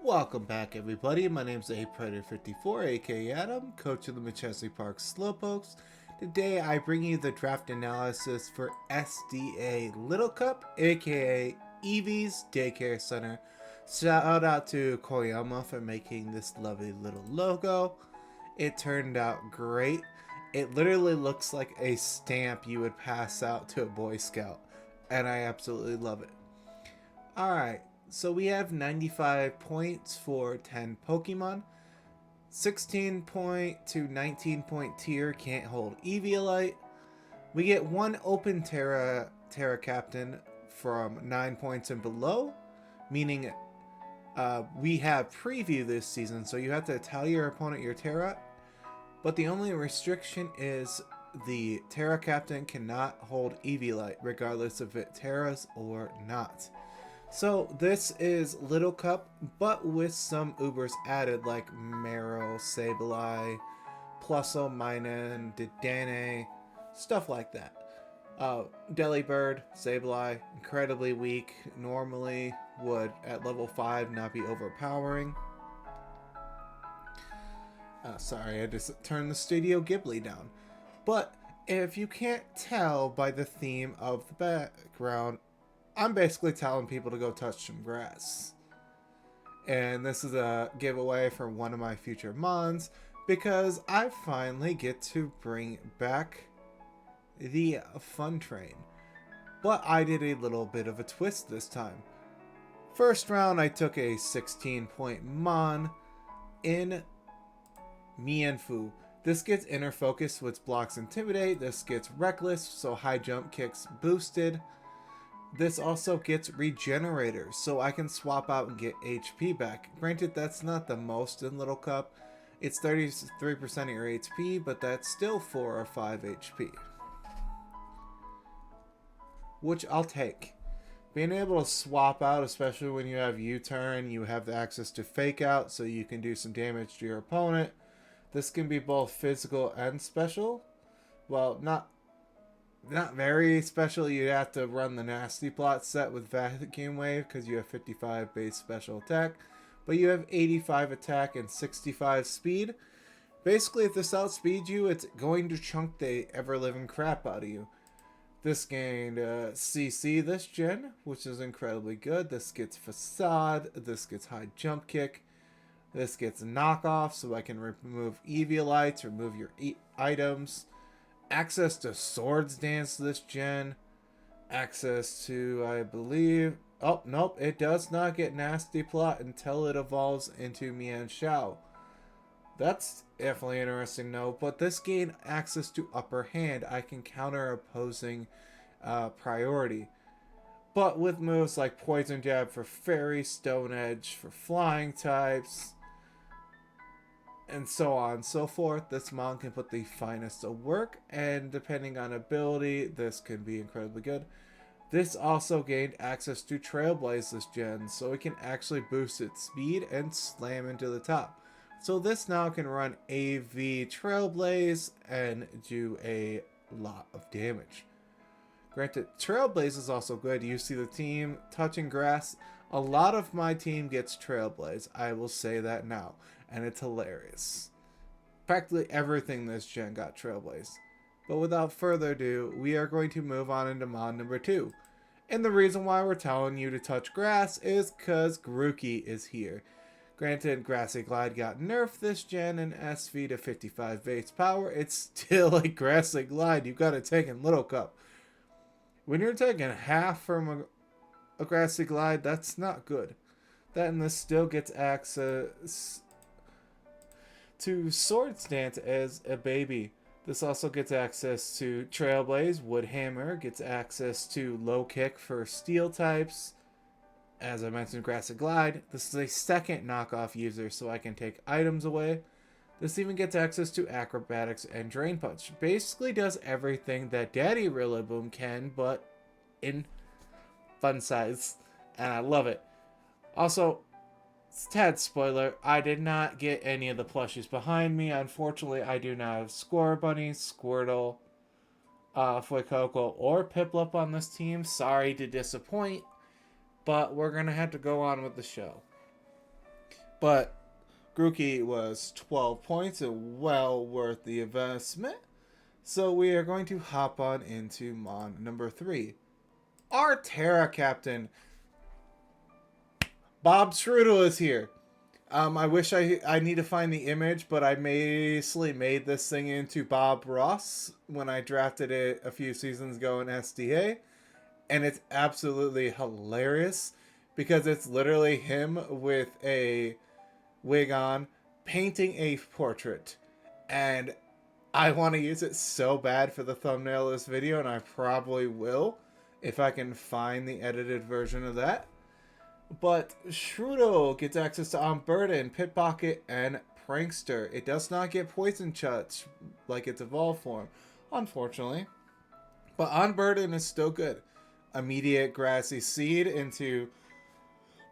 Welcome back, everybody. My name is Predator54, aka Adam, coach of the McChesney Park Slowpokes. Today, I bring you the draft analysis for SDA Little Cup, aka Eevees Daycare Center. Shout out to Koyama for making this lovely little logo. It turned out great. It literally looks like a stamp you would pass out to a Boy Scout, and I absolutely love it. Alright, so we have 95 points for 10 Pokemon. 16 point to 19 point tier can't hold Eviolite. We get one open Terra Captain from 9 points and below, meaning we have preview this season, so you have to tell your opponent your Terra, but the only restriction is the Terra Captain cannot hold Eviolite, regardless if it Terras or not. So this is Little Cup, but with some Ubers added like Meryl, Sableye, Plusso, Minun, Dedenne, stuff like that. Delibird, Sableye, incredibly weak, normally would at level 5 not be overpowering. Sorry, I just turned the Studio Ghibli down. But if you can't tell by the theme of the background, I'm basically telling people to go touch some grass. And this is a giveaway for one of my future mons because I finally get to bring back the fun train. But I did a little bit of a twist this time. First round, I took a 16-point mon in Mienfoo. This gets inner focus, which blocks intimidate. This gets reckless, so high jump kicks boosted. This also gets regenerators, so I can swap out and get HP back. Granted, that's not the most in Little Cup. It's 33% of your HP, but that's still 4 or 5 HP. Which I'll take. Being able to swap out, especially when you have U-turn, you have the access to fake out, so you can do some damage to your opponent. This can be both physical and special. Well, not very special. You'd have to run the Nasty Plot set with Vacuum Wave because you have 55 base special attack, but you have 85 attack and 65 speed. Basically, if this outspeeds you, it's going to chunk the ever-living crap out of you. This gained CC this gen, which is incredibly good. This gets Facade. This gets High Jump Kick. This gets Knockoff, so I can remove Eviolites, remove your items. Access to Swords Dance this gen. Access to, I believe... Oh, nope, it does not get Nasty Plot until it evolves into Mienshao. That's definitely interesting to know, but this gained access to Upper Hand. I can counter opposing priority. But with moves like Poison Jab for Fairy, Stone Edge for flying types, and so on and so forth, this mon can put the finest of work, and depending on ability, this can be incredibly good. This also gained access to Trailblaze this gen, so it can actually boost its speed and slam into the top. So this now can run AV Trailblaze and do a lot of damage. Granted, Trailblaze is also good. You see the team touching grass. A lot of my team gets Trailblaze, I will say that now, and it's hilarious. Practically everything this gen got Trailblaze. But without further ado, we are going to move on into mod number 2. And the reason why we're telling you to touch grass is because Grookey is here. Granted, Grassy Glide got nerfed this gen in SV to 55 base power. It's still a Grassy Glide you gotta take in Little Cup. When you're taking half from a Grassy Glide, that's not good. That and this still gets access to Swords Dance as a baby. This also gets access to Trailblaze, Wood Hammer, gets access to Low Kick for Steel types. As I mentioned, Grassy Glide. This is a second knockoff user, so I can take items away. This even gets access to Acrobatics and Drain Punch. Basically does everything that Daddy Rillaboom can, but in fun size. And I love it. Also, tad spoiler, I did not get any of the plushies behind me. Unfortunately, I do not have Score Bunny, Squirtle, Fuecoco, or Piplup on this team. Sorry to disappoint, but we're going to have to go on with the show. But Grookey was 12 points and well worth the investment. So we are going to hop on into Mon number 3. Our Terra Captain, Bob Shroodle, is here. I wish I need to find the image, but I basically made this thing into Bob Ross when I drafted it a few seasons ago in SDA. And it's absolutely hilarious because it's literally him with a wig on painting a portrait. And I want to use it so bad for the thumbnail of this video, and I probably will if I can find the edited version of that. But Shroodle gets access to Unburden, Pitpocket, and Prankster. It does not get Poison Touch like its evolved form, unfortunately. But Unburden is still good. Immediate Grassy Seed into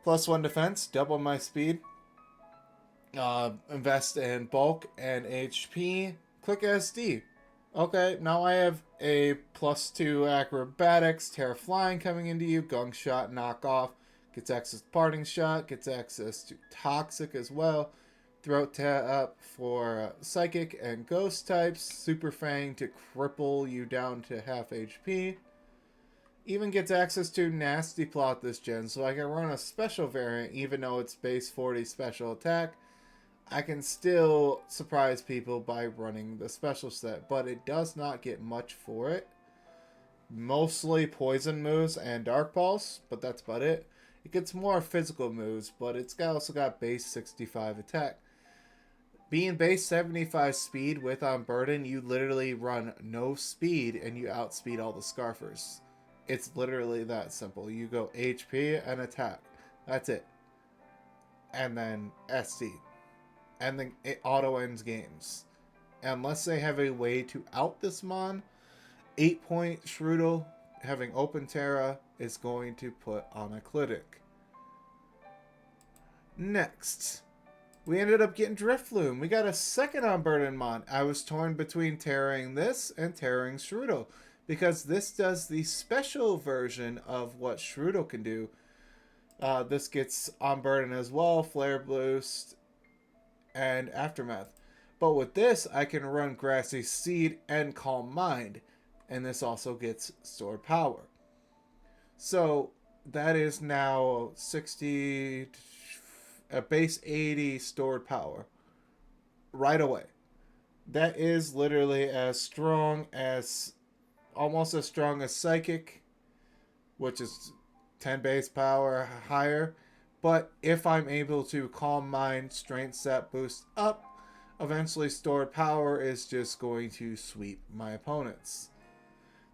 +1 defense, double my speed. Invest in bulk and HP. Click SD. Okay, now I have a +2 acrobatics, Terra Flying coming into you, Gunk Shot, Knock Off, gets access to Parting Shot, gets access to Toxic as well, Throat Tap for Psychic and Ghost types, Super Fang to cripple you down to half HP, even gets access to Nasty Plot this gen, so I can run a special variant even though it's base 40 special attack. I can still surprise people by running the special set, but it does not get much for it. Mostly poison moves and dark pulse, but that's about it. It gets more physical moves, but it's also got base 65 attack. Being base 75 speed with Unburden, you literally run no speed and you outspeed all the Scarfers. It's literally that simple. You go HP and attack. That's it. And then SD. And then it auto ends games. Unless they have a way to out this Mon, 8-point Shroodle having open Terra is going to put on a Clitic. Next, we ended up getting Drifloon. We got a second Unburden Mon. I was torn between Terraing this and Terraing Shroodle because this does the special version of what Shroodle can do. This gets Unburden as well, Flare Boost, and Aftermath. But with this, I can run Grassy Seed and Calm Mind. And this also gets Stored Power. So that is now 60, a base 80 stored power. Right away. That is literally as strong as, almost as strong as Psychic, which is 10 base power higher. But if I'm able to Calm Mind, Strength Set boost up, eventually Stored Power is just going to sweep my opponents.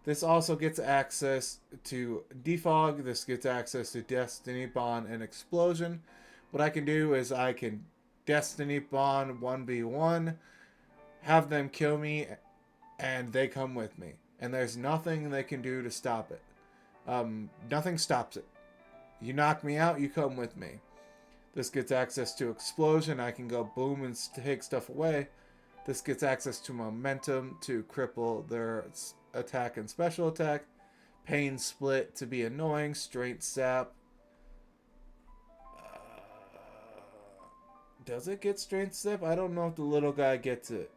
This also gets access to Defog. This gets access to Destiny Bond and Explosion. What I can do is I can Destiny Bond 1v1, have them kill me, and they come with me. And there's nothing they can do to stop it. Nothing stops it. You knock me out, you come with me. This gets access to Explosion. I can go boom and take stuff away. This gets access to Momentum to cripple their attack and special attack. Pain Split to be annoying. Straight Sap. Does it get Straight Sap? I don't know if the little guy gets it.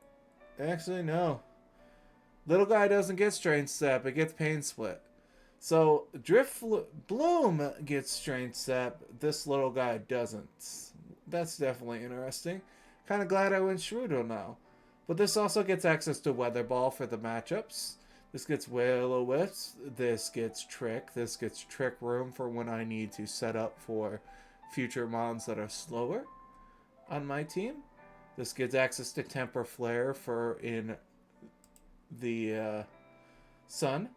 Actually, no. Little guy doesn't get Straight Sap. It gets Pain Split. So, Bloom gets Strength Sap. This little guy doesn't. That's definitely interesting. Kind of glad I went Shroodle now. But this also gets access to Weather Ball for the matchups. This gets Will-O-Wisp. This gets Trick. This gets Trick Room for when I need to set up for future mons that are slower on my team. This gets access to Temper Flare for in the Sun.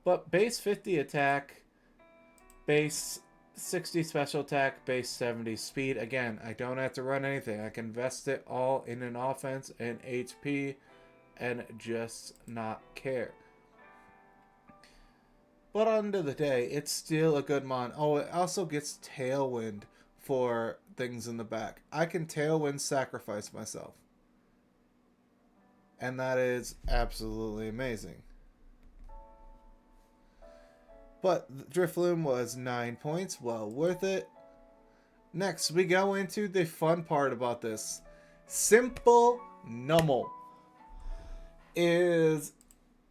But base 50 attack, base 60 special attack, base 70 speed. Again, I don't have to run anything. I can invest it all in an offense and HP and just not care. But end of the day, it's still a good mon. Oh, it also gets Tailwind for things in the back. I can Tailwind sacrifice myself. And that is absolutely amazing. But Drifloon was 9 points, well worth it. Next, we go into the fun part about this. Simple Nummel is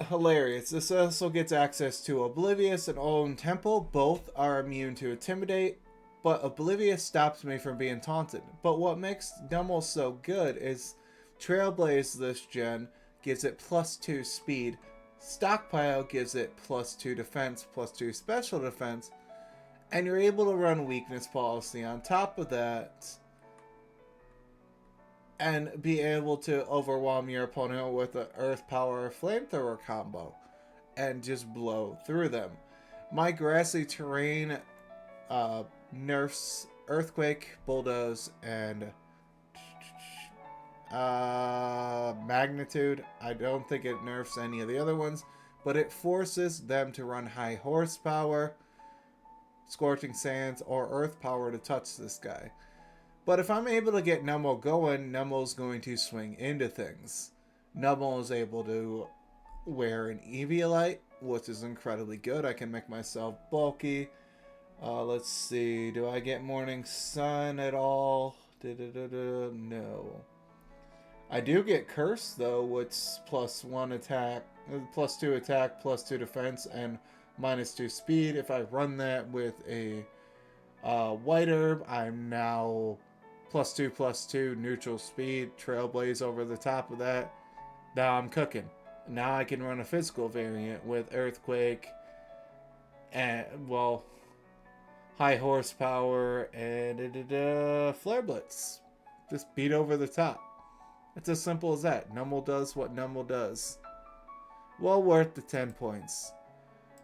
hilarious. This also gets access to Oblivious and Own Temple. Both are immune to Intimidate, but Oblivious stops me from being taunted. But what makes Nummel so good is Trailblaze this gen gives it +2 speed. Stockpile gives it +2 defense, +2 special defense, and you're able to run weakness policy on top of that and be able to overwhelm your opponent with an earth power flamethrower combo and just blow through them. My grassy terrain nerfs Earthquake, Bulldoze, and Magnitude. I don't think it nerfs any of the other ones, but it forces them to run high horsepower, Scorching Sands, or Earth Power to touch this guy. But if I'm able to get Nummel going, Nummel's going to swing into things. Nummel is able to wear an Eevees, which is incredibly good. I can make myself bulky. Let's see. Do I get Morning Sun at all? No. I do get Curse, though, which +1 attack, +2 attack, +2 defense, and -2 speed. If I run that with a White Herb, I'm now +2/+2 neutral speed. Trailblaze over the top of that. Now I'm cooking. Now I can run a physical variant with Earthquake and, well, high horsepower and Flare Blitz. Just beat over the top. It's as simple as that. Nummel does what Nummel does. Well worth the 10 points.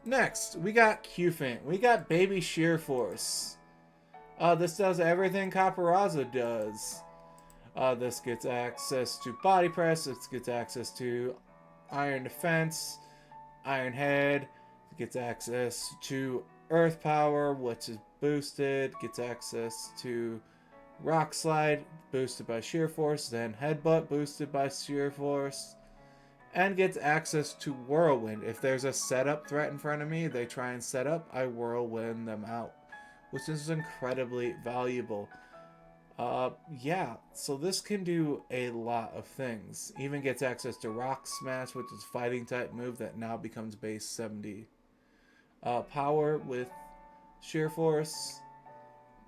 Next, we got Qfint. We got Baby Sheer Force. This does everything Caparazzo does. This gets access to Body Press. This gets access to Iron Defense, Iron Head. It gets access to Earth Power, which is boosted. Gets access to Rock Slide, boosted by Sheer Force. Then Headbutt, boosted by Sheer Force. And gets access to Whirlwind. If there's a setup threat in front of me, they try and set up, I Whirlwind them out, which is incredibly valuable. Yeah, so this can do a lot of things. Even gets access to Rock Smash, which is fighting type move that now becomes base 70 power with Sheer Force.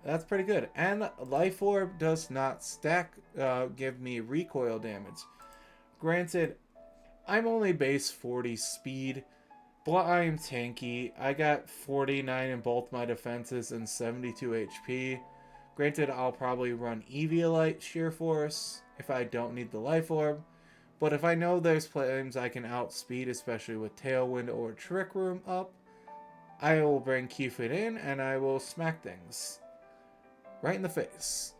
That's pretty good. And Life Orb does not stack, give me recoil damage. Granted, I'm only base 40 speed, but I am tanky. I got 49 in both my defenses and 72 HP. Granted, I'll probably run Eevees Sheer Force if I don't need the Life Orb. But if I know there's flames I can outspeed, especially with Tailwind or Trick Room up, I will bring Qfint in and I will smack things right in the face.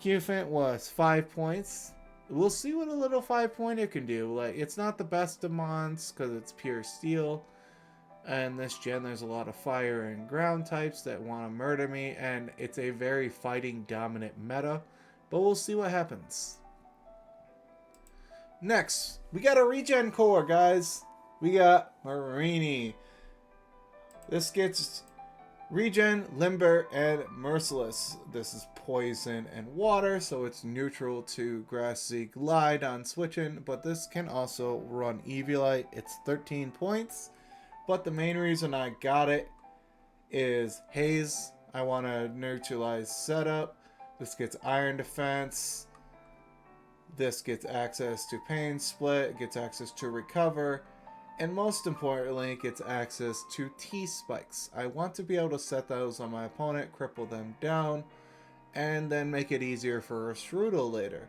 Qfint was 5 points. We'll see what a little 5-pointer can do. Like, it's not the best of mons because it's pure steel. And this gen, there's a lot of fire and ground types that want to murder me. And it's a very fighting dominant meta. But we'll see what happens. Next, we got a regen core, guys. We got Marini. This gets Regen, Limber, and Merciless. This is poison and water, so it's neutral to Grassy Glide on switching, but this can also run Eevees. It's 13 points, but the main reason I got it is Haze. I want to neutralize setup. This gets Iron Defense. This gets access to Pain Split, gets access to Recover, and most importantly, it gets access to T-Spikes. I want to be able to set those on my opponent, cripple them down, and then make it easier for a Shroodle later.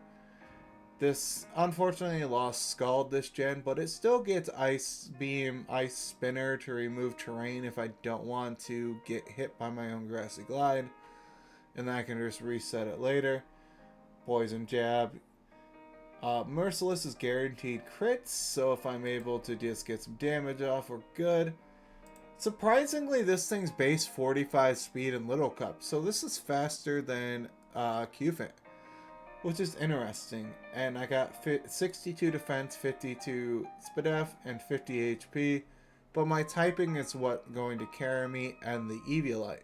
This unfortunately lost Scald this gen, but it still gets Ice Beam, Ice Spinner to remove terrain if I don't want to get hit by my own Grassy Glide. And then I can just reset it later. Poison Jab. Merciless is guaranteed crits, so if I'm able to just get some damage off, we're good. Surprisingly, this thing's base 45 speed and Little Cup, so this is faster than Qfint, which is interesting. And I got 62 defense, 52 SPDF, and 50 HP, but my typing is what going to carry me and the Eevees.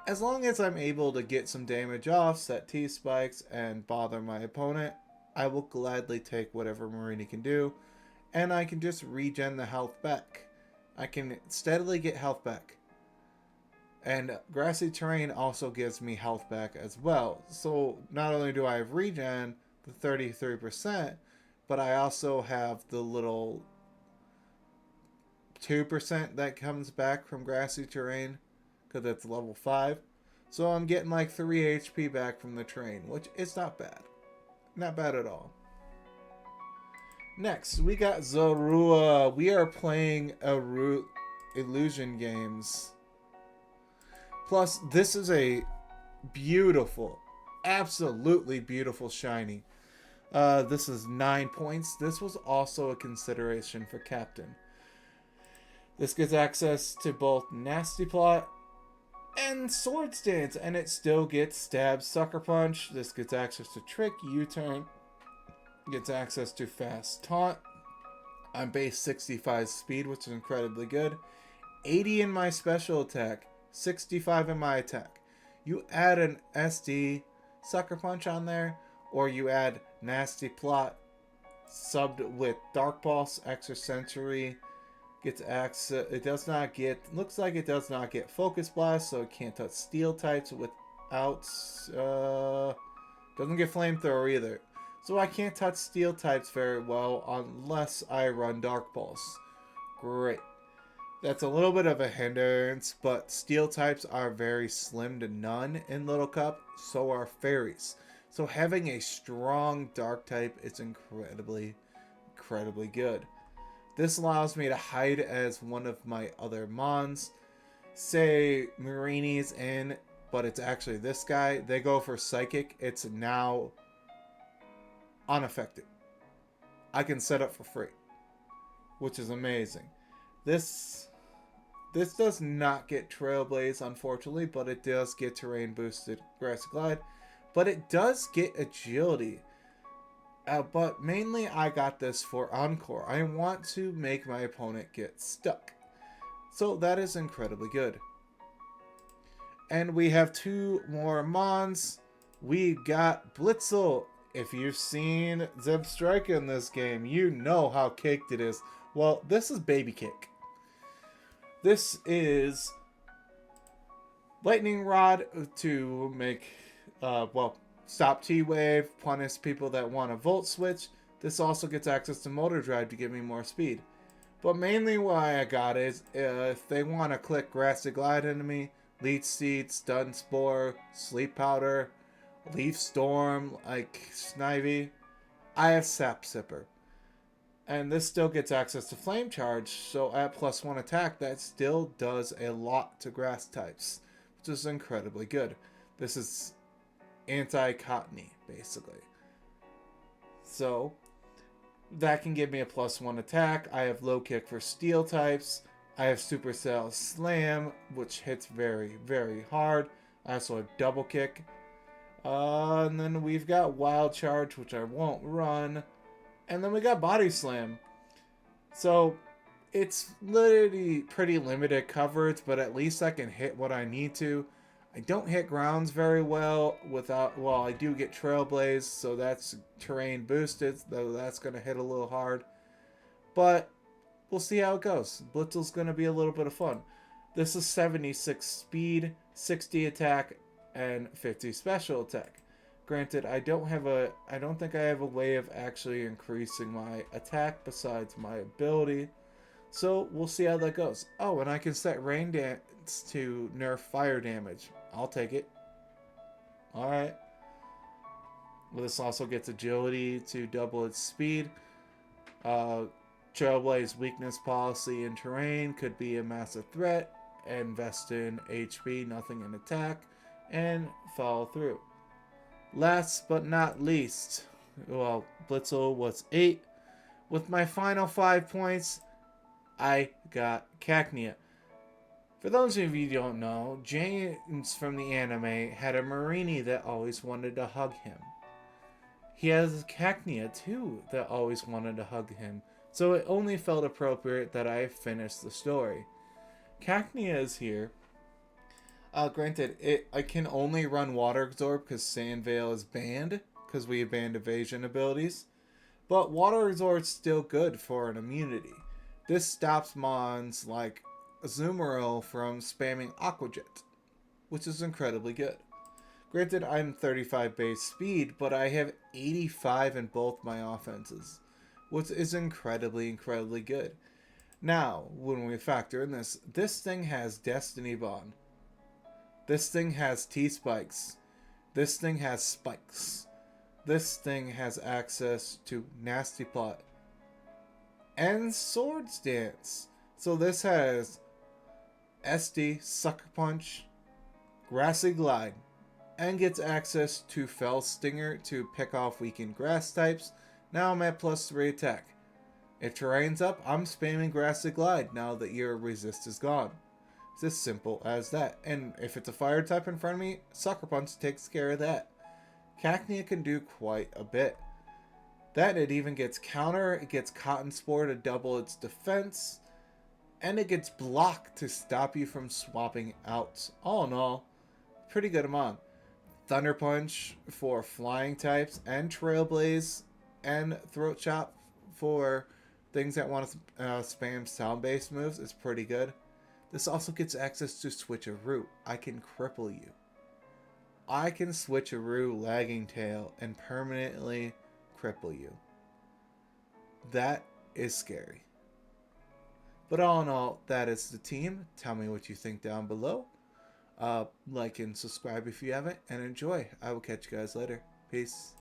As long as I'm able to get some damage off, set T-spikes, and bother my opponent, I will gladly take whatever Marini can do, and I can just regen the health back. I can steadily get health back. And grassy terrain also gives me health back as well. So not only do I have regen, the 33%, but I also have the little 2% that comes back from grassy terrain because it's level 5. So I'm getting like 3 HP back from the terrain, which is not bad. Not bad at all. Next, we got Zorua. We are playing illusion games. Plus, this is a beautiful, absolutely beautiful shiny. This is 9 points. This was also a consideration for Captain. This gets access to both Nasty Plot and Sword Stance, and it still gets Stab, Sucker Punch. This gets access to Trick, U-Turn, gets access to Fast Taunt. I'm base 65 speed, which is incredibly good. 80 in my special attack, 65 in my attack. You add an SD Sucker Punch on there, or you add Nasty Plot subbed with Dark Pulse, Extra Sensory, gets access. It does not get, looks like it does not get Focus Blast, so it can't touch Steel types without, doesn't get Flamethrower either. So I can't touch Steel types very well unless I run Dark Pulse. Great. That's a little bit of a hindrance, but Steel types are very slim to none in Little Cup, so are Fairies. So having a strong Dark type is incredibly, incredibly good. This allows me to hide as one of my other Mons. Say Marini's in, but it's actually this guy. They go for Psychic. It's now unaffected. I can set up for free, which is amazing. This does not get Trailblaze, unfortunately, but it does get Terrain Boosted Grassy Glide. But it does get Agility. But mainly I got this for Encore. I want to make my opponent get stuck. So that is incredibly good. And we have 2 more Mons. We got Blitzel. If you've seen Zeb Strike in this game, you know how caked it is. Well, this is baby cake. This is Lightning Rod to make, stop T-Wave, punish people that want a Volt Switch. This also gets access to Motor Drive to give me more speed. But mainly why I got is if they want to click Grassy Glide into me, Leech Seed, Stun Spore, Sleep Powder, Leaf Storm, like Snivy, I have Sap Sipper. And this still gets access to Flame Charge, so at +1 attack, that still does a lot to grass types, which is incredibly good. This is anti-Cottony, basically. So, that can give me a +1 attack. I have Low Kick for Steel types. I have Supercell Slam, which hits very, very hard. I also have Double Kick. And then we've got Wild Charge, which I won't run. And then we got Body Slam. So, it's literally pretty limited coverage, but at least I can hit what I need to. I don't hit grounds very well without, well, I do get Trailblaze, so that's terrain boosted, though that's going to hit a little hard. But we'll see how it goes. Blitzel's going to be a little bit of fun. This is 76 speed, 60 attack, and 50 special attack. Granted, I don't think I have a way of actually increasing my attack besides my ability. So we'll see how that goes. Oh, and I can set Rain Dance to nerf fire damage. I'll take it. Alright. Well, this also gets agility to double its speed. Trailblaze weakness policy in terrain could be a massive threat. Invest in HP, nothing in attack, and follow through. Last but not least, well, Blitzel was 8. With my final 5 points, I got Cacnea. For those of you who don't know, James from the anime had a Marini that always wanted to hug him. He has Cacnea too that always wanted to hug him, so it only felt appropriate that I finish the story. Cacnea is here. Granted, I can only run Water Absorb because Sand Veil is banned because we banned evasion abilities. But Water Absorb's still good for an immunity. This stops mons like Azumarill from spamming Aqua Jet, which is incredibly good. Granted, I'm 35 base speed, but I have 85 in both my offenses, which is incredibly good. Now, when we factor in this thing has Destiny Bond. This thing has T-Spikes. This thing has Spikes. This thing has access to Nasty Plot and Swords Dance. So this has SD, Sucker Punch, Grassy Glide, and gets access to Fell Stinger to pick off weakened grass types. Now I'm at +3 attack. If terrain's up, I'm spamming Grassy Glide now that your resist is gone. It's as simple as that. And if it's a fire type in front of me, Sucker Punch takes care of that. Cacnea can do quite a bit. That it even gets counter, it gets Cotton Spore to double its defense, and it gets block to stop you from swapping out. All in all, pretty good amount. Thunder Punch for flying types, and Trailblaze and Throat Chop for things that want to spam sound-based moves is pretty good. This also gets access to Switcheroo. I can cripple you. I can Switcheroo Lagging Tail and permanently cripple you. That is scary. But all in all, that is the team. Tell me what you think down below. Like and subscribe if you haven't, and enjoy. I will catch you guys later. Peace.